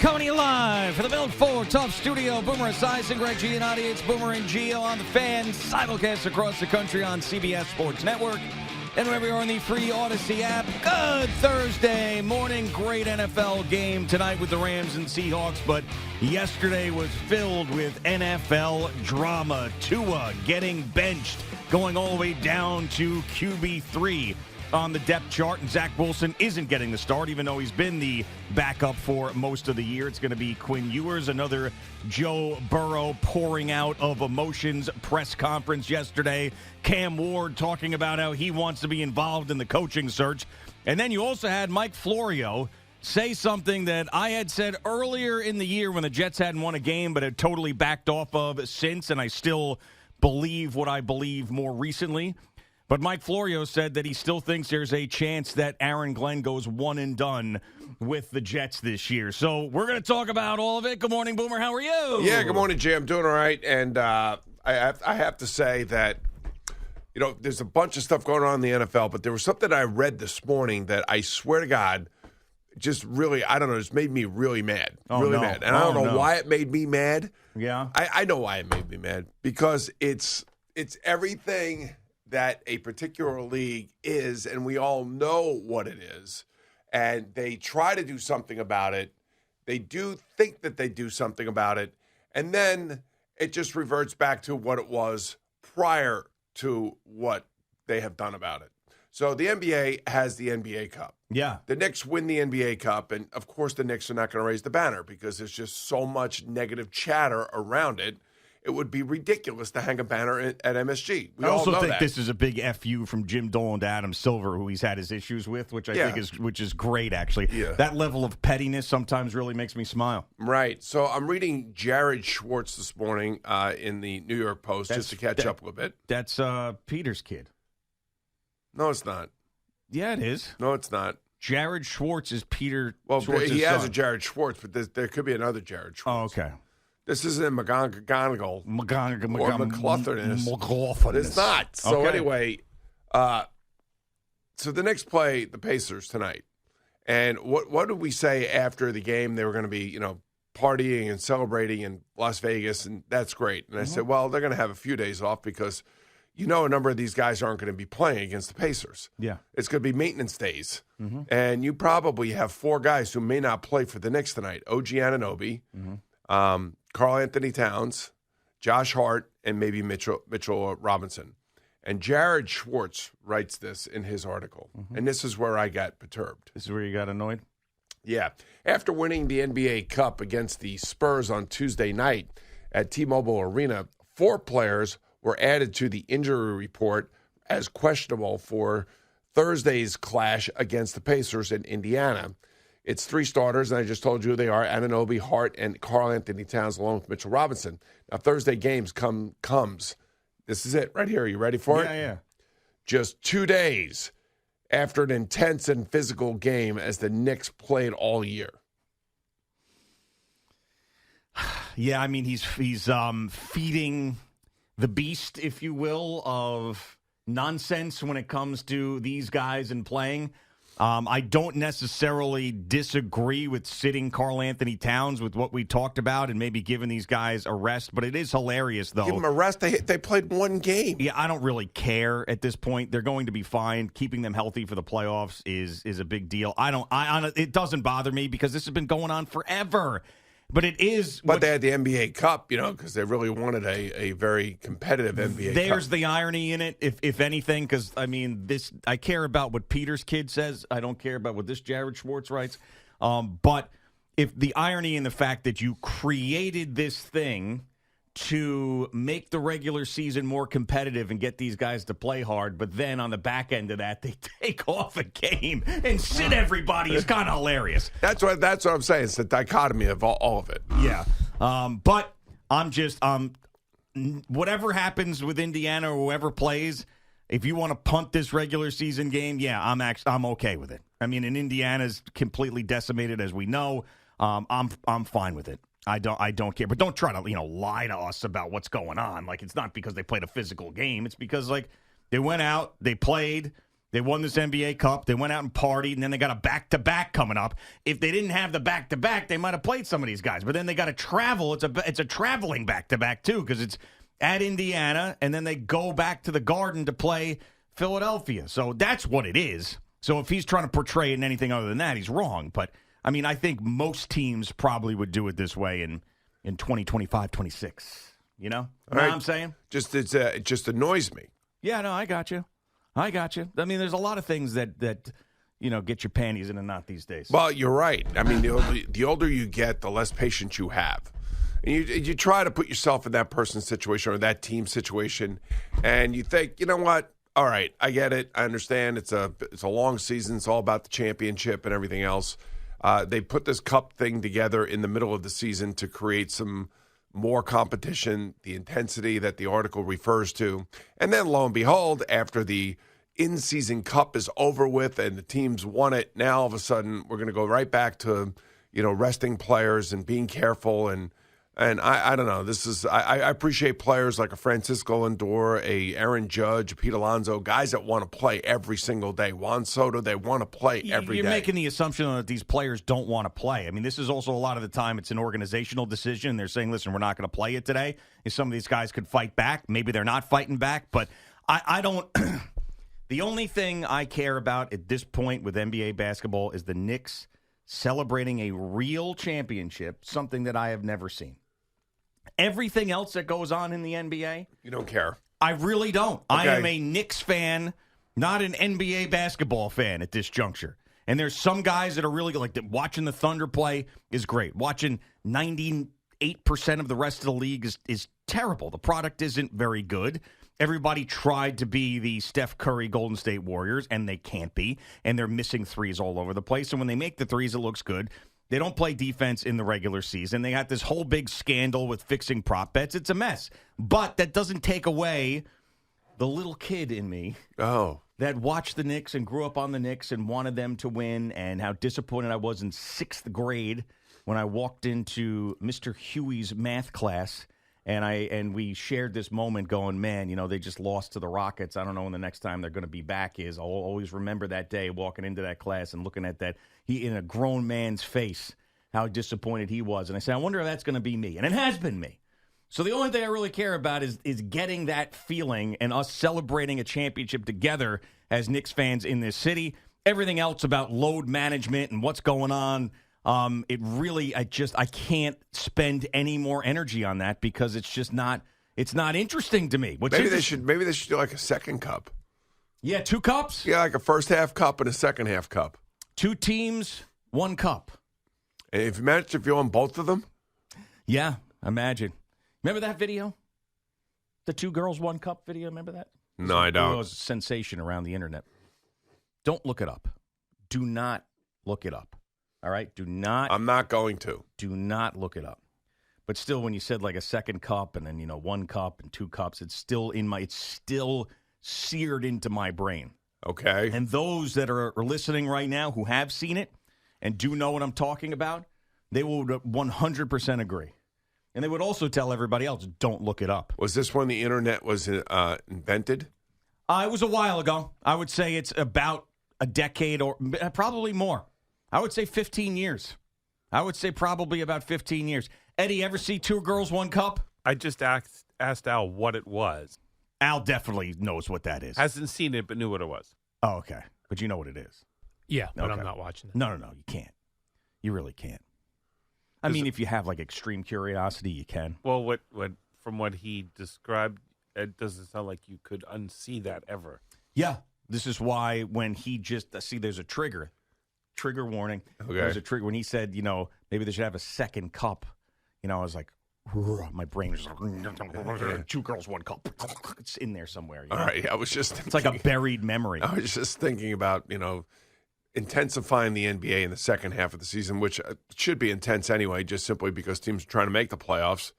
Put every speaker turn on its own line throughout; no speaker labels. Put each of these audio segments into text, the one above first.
Coming to you live for the Built Ford Tough Studio. Boomer Esiason, Greg Giannotti. It's Boomer and Gio on the Fan. Simulcast across the country on CBS Sports Network. And wherever you're on the free Odyssey app. Good Thursday morning. Great NFL game tonight with the Rams and Seahawks. But yesterday was filled with NFL drama. Tua getting benched, going all the way down to QB3 on the depth chart, and Zach Wilson isn't getting the start, even though he's been the backup for most of the year. It's going to be Quinn Ewers, another Joe Burrow pouring out of emotions press conference yesterday. Cam Ward talking about how he wants to be involved in the coaching search. And then you also had Mike Florio say something that I had said earlier in the year when the Jets hadn't won a game, but had totally backed off of since, and I still believe what I believe more recently. But Mike Florio said that he still thinks there's a chance that Aaron Glenn goes one and done with the Jets this year. So we're going to talk about all of it. Good morning, Boomer. How are you?
Yeah, good morning, Jim. I'm doing all right. And I have to say that, you know, there's a bunch of stuff going on in the NFL, but there was something I read this morning that I swear to God just really, I don't know, just made me really mad. Mad. And I don't know why it made me mad.
Yeah.
I know why it made me mad. Because it's everything that a particular league is, and we all know what it is, and they try to do something about it. They do think that they do something about it, and then it just reverts back to what it was prior to what they have done about it. So the NBA has the NBA Cup.
Yeah.
The Knicks win the NBA Cup, and of course the Knicks are not going to raise the banner because there's just so much negative chatter around it. It would be ridiculous to hang a banner at MSG.
I also think this is a big FU from Jim Dolan to Adam Silver, who he's had his issues with, which I think is great, actually.
Yeah.
That level of pettiness sometimes really makes me smile.
Right. So I'm reading Jared Schwartz this morning in the New York Post just to catch up a little bit.
That's Peter's kid.
No, it's not.
Yeah, it is.
No, it's not.
Jared Schwartz is Peter Schwartz's
he has
son.
a Jared Schwartz, but there could be another Jared Schwartz.
Oh, okay.
This isn't McGonigal or McClutherness.
McClutherness.
It's not. So
Okay.
anyway, so the Knicks play the Pacers tonight. And what did we say after the game? They were going to be, partying and celebrating in Las Vegas, and that's great. And I said, well, they're going to have a few days off because, a number of these guys aren't going to be playing against the Pacers.
Yeah.
It's going to be maintenance days. And you probably have four guys who may not play for the Knicks tonight. OG Anunoby, Karl Anthony Towns, Josh Hart, and maybe Mitchell Robinson. And Jared Schwartz writes this in his article. And this is where I got perturbed.
This is where you got annoyed?
Yeah. After winning the NBA Cup against the Spurs on Tuesday night at T-Mobile Arena, 4 players were added to the injury report as questionable for Thursday's clash against the Pacers in Indiana. It's 3 starters, and I just told you who they are: Anunoby, Hart, and Karl Anthony Towns, along with Mitchell Robinson. Now, Thursday games comes. This is it right here. Are you ready for it?
Yeah.
Just 2 days after an intense and physical game as the Knicks played all year.
Yeah, I mean, he's feeding the beast, if you will, of nonsense when it comes to these guys and playing. I don't necessarily disagree with sitting Karl Anthony Towns with what we talked about and maybe giving these guys a rest, but it is hilarious, though.
Give them a rest. They played 1 game.
Yeah, I don't really care at this point. They're going to be fine. Keeping them healthy for the playoffs is a big deal. It doesn't bother me because this has been going on forever. But it is.
But they had the NBA Cup, because they really wanted a very competitive NBA Cup.
There's the irony in it, if anything, because, I care about what Peter's kid says. I don't care about what this Jared Schwartz writes. But if the irony in the fact that you created this thing to make the regular season more competitive and get these guys to play hard, but then on the back end of that, they take off a game and sit everybody is kind of hilarious.
That's what I'm saying. It's the dichotomy of all of it.
Yeah. But I'm just whatever happens with Indiana or whoever plays, if you want to punt this regular season game, yeah, I'm okay with it. I mean, and Indiana's completely decimated, as we know. I'm fine with it. I don't care. But don't try to, lie to us about what's going on. Like, it's not because they played a physical game. It's because, they went out, they played, They won this NBA Cup. They went out and partied, and then they got a back-to-back coming up. If they didn't have the back-to-back, they might have played some of these guys. But then they got to travel. It's a traveling back-to-back, too, because it's at Indiana, and then they go back to the Garden to play Philadelphia. So that's what it is. So if he's trying to portray it in anything other than that, he's wrong. But, I mean, I think most teams probably would do it this way in 2025, 26. You know? Know what I'm saying?
It just annoys me.
Yeah, no, I got you. I mean, there's a lot of things that get your panties in a knot these days.
Well, you're right. I mean, the older you get, the less patience you have. And you try to put yourself in that person's situation or that team situation, and you think, you know what? All right, I get it. I understand. It's a long season. It's all about the championship and everything else. They put this cup thing together in the middle of the season to create some more competition, the intensity that the article refers to. And then, lo and behold, after the in-season cup is over with and the teams won it, now all of a sudden we're going to go right back to, resting players and being careful. And I don't know. This is I appreciate players like a Francisco Lindor, a Aaron Judge, a Pete Alonso, guys that want to play every single day. Juan Soto, they want to play every day.
You're making the assumption that these players don't want to play. I mean, this is also a lot of the time it's an organizational decision. They're saying, listen, we're not going to play it today. If some of these guys could fight back, maybe they're not fighting back. But I don't – the only thing I care about at this point with NBA basketball is the Knicks celebrating a real championship, something that I have never seen. Everything else that goes on in the NBA,
you don't care.
I really don't.
Okay.
I am a Knicks fan, not an NBA basketball fan at this juncture. And there's some guys that are really like watching the Thunder play is great. Watching 98% of the rest of the league is terrible. The product isn't very good. Everybody tried to be the Steph Curry Golden State Warriors, and they can't be. And they're missing threes all over the place. And when they make the threes, it looks good. They don't play defense in the regular season. They got this whole big scandal with fixing prop bets. It's a mess. But that doesn't take away the little kid in me that watched the Knicks and grew up on the Knicks and wanted them to win, and how disappointed I was in 6th grade when I walked into Mr. Huey's math class. And we shared this moment going, man, they just lost to the Rockets. I don't know when the next time they're going to be back is. I'll always remember that day walking into that class and looking at that, he in a grown man's face, how disappointed he was. And I said, I wonder if that's going to be me. And it has been me. So the only thing I really care about is getting that feeling and us celebrating a championship together as Knicks fans in this city. Everything else about load management and what's going on, it really, I can't spend any more energy on that because it's not interesting to me.
Maybe they should do like a second cup.
Yeah, 2 cups?
Yeah, like a first half cup and a second half cup.
2 teams, 1 cup.
And if you own both of them?
Yeah, imagine. Remember that video? The 2 girls, 1 cup video, remember that?
No, I don't.
It was a sensation around the internet. Don't look it up. Do not look it up. All right? I'm
not going to.
Do not look it up. But still, when you said like a second cup and then, 1 cup and 2 cups, it's still seared into my brain.
Okay.
And those that are listening right now who have seen it and do know what I'm talking about, they will 100% agree. And they would also tell everybody else, don't look it up.
Was this when the internet was invented?
It was a while ago. I would say it's about a decade or probably more. I would say 15 years. I would say probably about 15 years. Eddie, ever see 2 girls, 1 cup?
I just asked Al what it was.
Al definitely knows what that is.
Hasn't seen it, but knew what it was.
Oh, okay. But you know what it is.
Yeah, but
Okay.
I'm not watching it.
No, you can't. You really can't. I mean, if you have like extreme curiosity, you can.
Well, from what he described, it doesn't sound like you could unsee that ever.
Yeah. This is why when he there's a trigger warning.
Okay.
There's a trigger when he said, maybe they should have a second cup. I was like, my brain was like, 2 girls, 1 cup. It's in there somewhere.
All right. I was just
It's like a buried memory.
I was just thinking about, intensifying the NBA in the second half of the season, which should be intense anyway, just simply because teams are trying to make the playoffs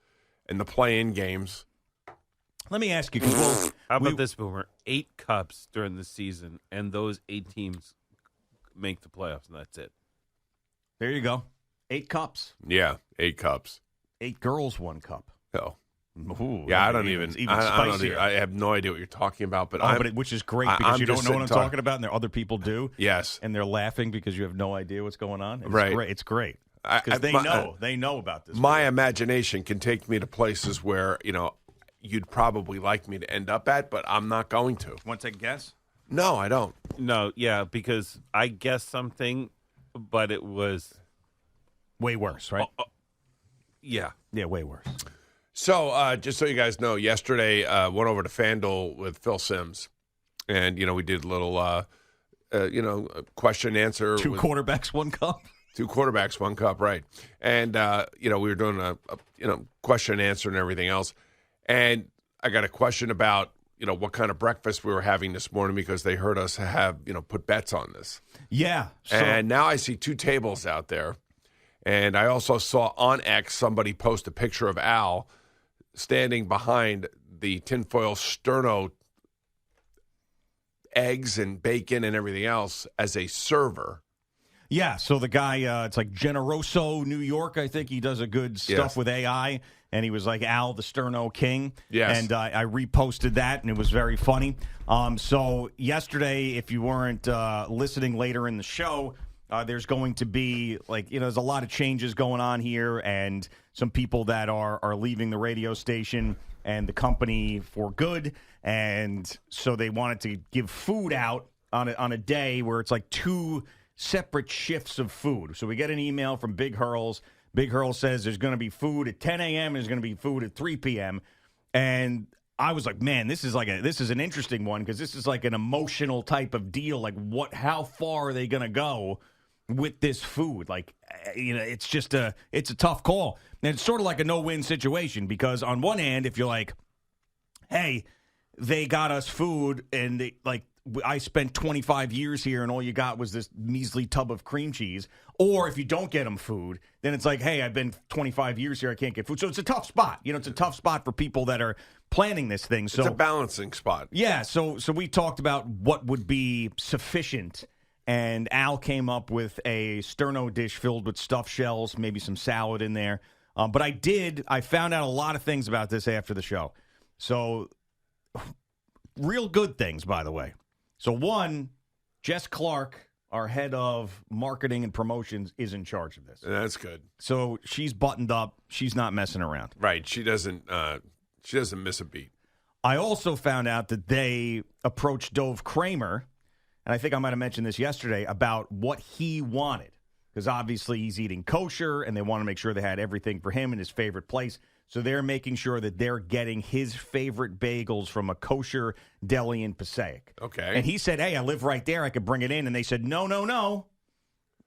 and the play-in games.
Let me ask you.
How about this, Boomer? 8 cups during the season, and those 8 teams make the playoffs, and that's it.
There you go. 8 cups.
Yeah, 8 cups.
8 girls, 1 cup.
Oh.
Ooh,
Yeah, I don't even.
Even
I don't
spicier.
even. I have no idea what you're talking about. But
which is great
I'm
because you don't
just
know what I'm
sitting
talking about, and there other people do.
Yes,
And they're laughing because you have no idea what's going on. It's
Right.
great. It's great.
I-
Because they
my-
know. They know about this.
my imagination can take me to places where you'd probably like me to end up at, but I'm not going to.
Want to take a guess?
No, I don't.
No, yeah, because I guessed something, but it was
Way worse, right?
yeah.
Yeah, way worse.
So, just so you guys know, yesterday went over to FanDuel with Phil Simms, and we did a little, question and answer.
Two
with
quarterbacks, one cup.
two quarterbacks, one cup, right? And we were doing a question and answer and everything else, and I got a question about what kind of breakfast we were having this morning because they heard us have put bets on this,
Yeah. So,
and now I see two tables out there. And I also saw on X somebody post a picture of Al standing behind the tinfoil sterno eggs and bacon and everything else as a server.
yeah. So the guy, it's like Generoso, New York. I think he does a good stuff
Yes.
with AI. And he was like Al, the Sterno King.
Yes.
And I reposted that, and it was very funny. So yesterday, if you weren't listening later in the show, there's going to be, there's a lot of changes going on here, and some people that are leaving the radio station and the company for good. And so they wanted to give food out on a day where it's like two separate shifts of food. So we get an email from Big Hurls. Big Hurl says there's going to be food at 10 a.m. and there's going to be food at 3 p.m. And I was like, man, this is an interesting one because this is like an emotional type of deal. Like, how far are they going to go with this food? It's just it's a tough call. And it's sort of like a no-win situation because on one hand, if you're like, hey, they got us food and I spent 25 years here and all you got was this measly tub of cream cheese. Or if you don't get them food, then it's like, hey, I've been 25 years here. I can't get food. So it's a tough spot. It's a tough spot for people that are planning this thing. So
It's a balancing spot.
yeah. So we talked about what would be sufficient. And Al came up with a sterno dish filled with stuffed shells, maybe some salad in there. But I found out a lot of things about this after the show. So real good things, by the way. So one, Jess Clark, our head of marketing and promotions, is in charge of this.
That's good.
So she's buttoned up. She's not messing around.
Right. She doesn't miss a beat.
I also found out that they approached Dove Kramer, and I think I might have mentioned this yesterday, about what he wanted. Because obviously he's eating kosher, and they want to make sure they had everything for him in his favorite place. So they're making sure that they're getting his favorite bagels from a kosher deli in Passaic.
Okay.
And he said, hey, I live right there. I could bring it in. And they said, no.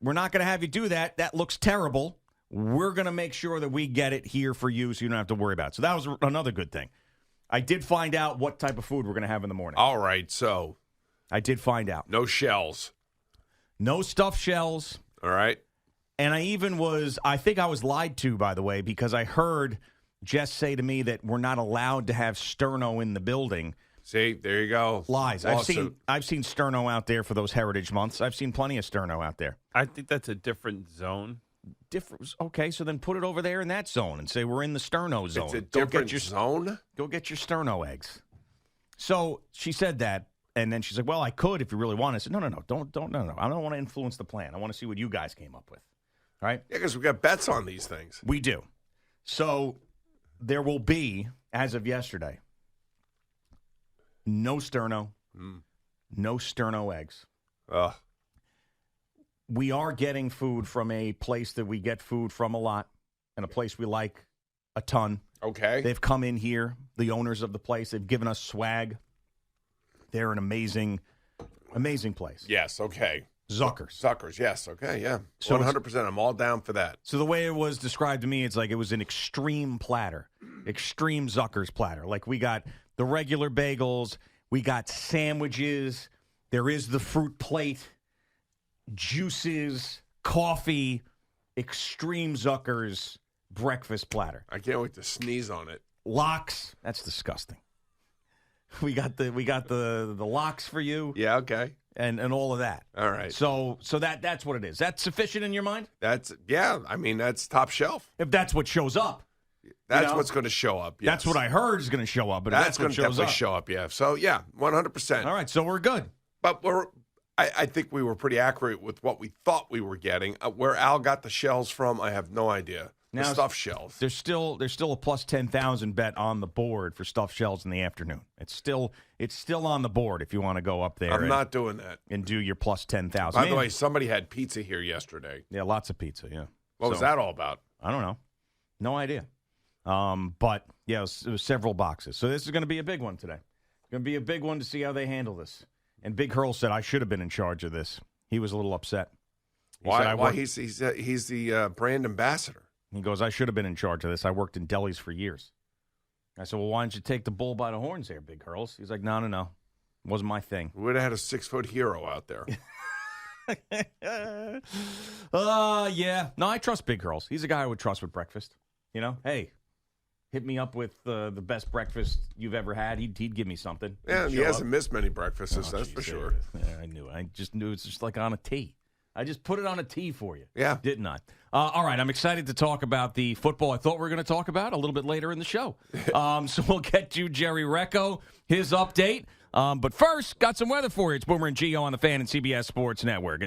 We're not going to have you do that. That looks terrible. We're going to make sure that we get it here for you so you don't have to worry about it. So that was another good thing. I did find out what type of food we're going to have in the morning.
All right. So
I did find out.
no shells.
No stuffed shells.
All right.
And I think I was lied to, by the way, because I heard Jess say to me that we're not allowed to have sterno in the building.
See, there you go.
Lies.
Lawsuit.
I've seen sterno out there for those Heritage Months. I've seen plenty of sterno out there.
I think that's a different zone.
Different. Okay, so then put it over there in that zone and say we're in the sterno zone.
It's a
Go
different
get your,
zone?
Go get your sterno eggs. So she said that, and then she's like, well, I could if you really want. I said, no. I don't want to influence the plan. I want to see what you guys came up with. All right?
Yeah, because we got bets on these things.
We do. So there will be, as of yesterday, no sterno, no sterno eggs.
Ugh.
We are getting food from a place that we get food from a lot and a place we like a ton.
Okay.
They've come in here, the owners of the place. They've given us swag. They're an amazing place.
Yes, okay.
Zuckers.
Yes, okay, yeah.
So
100%. I'm all down for that.
So the way it was described to me, it's like it was an extreme platter, extreme Zuckers platter. Like we got the regular bagels, we got sandwiches, there is the fruit plate, juices, coffee, extreme Zuckers breakfast platter.
I can't wait to sneeze on it.
Lox, that's disgusting. We got the lox for you.
Yeah, okay.
And all of that.
All right.
So that's what it is. That's sufficient in your mind?
That's top shelf.
If that's what shows up.
That's what's going to show up. Yes.
That's what I heard is going to show up. But
that's
going to
definitely show up. Yeah. So 100%.
All right. So we're good.
But I think we were pretty accurate with what we thought we were getting. Where Al got the shells from, I have no idea. The stuffed shells.
There's still a plus 10,000 bet on the board for stuffed shells in the afternoon. It's still on the board if you want to go up there.
I'm not doing that.
And do your plus 10,000.
By the way, somebody had pizza here yesterday.
Yeah, lots of pizza. Yeah.
What was that all about?
I don't know. No idea. But yeah, it was several boxes. So this is going to be a big one today. It's going to be a big one to see how they handle this. And Big Hurl said I should have been in charge of this. He was a little upset.
Why? He's the brand ambassador.
He goes, I should have been in charge of this. I worked in delis for years. I said, well, why don't you take the bull by the horns there, Big Hurls? He's like, no. It wasn't my thing.
We would have had a 6-foot hero out there.
Yeah. No, I trust Big Hurls. He's a guy I would trust with breakfast. Hey, hit me up with the best breakfast you've ever had. He'd give me something.
Yeah, he hasn't missed many breakfasts, that's for sure.
Yeah, I knew. I just knew it's just like on a tee. I just put it on a tee for you.
Yeah.
Didn't I? All right, I'm excited to talk about the football I thought we were going to talk about a little bit later in the show. So we'll get to Jerry Recco, his update. But first, got some weather for you. It's Boomer and Gio on the Fan and CBS Sports Network.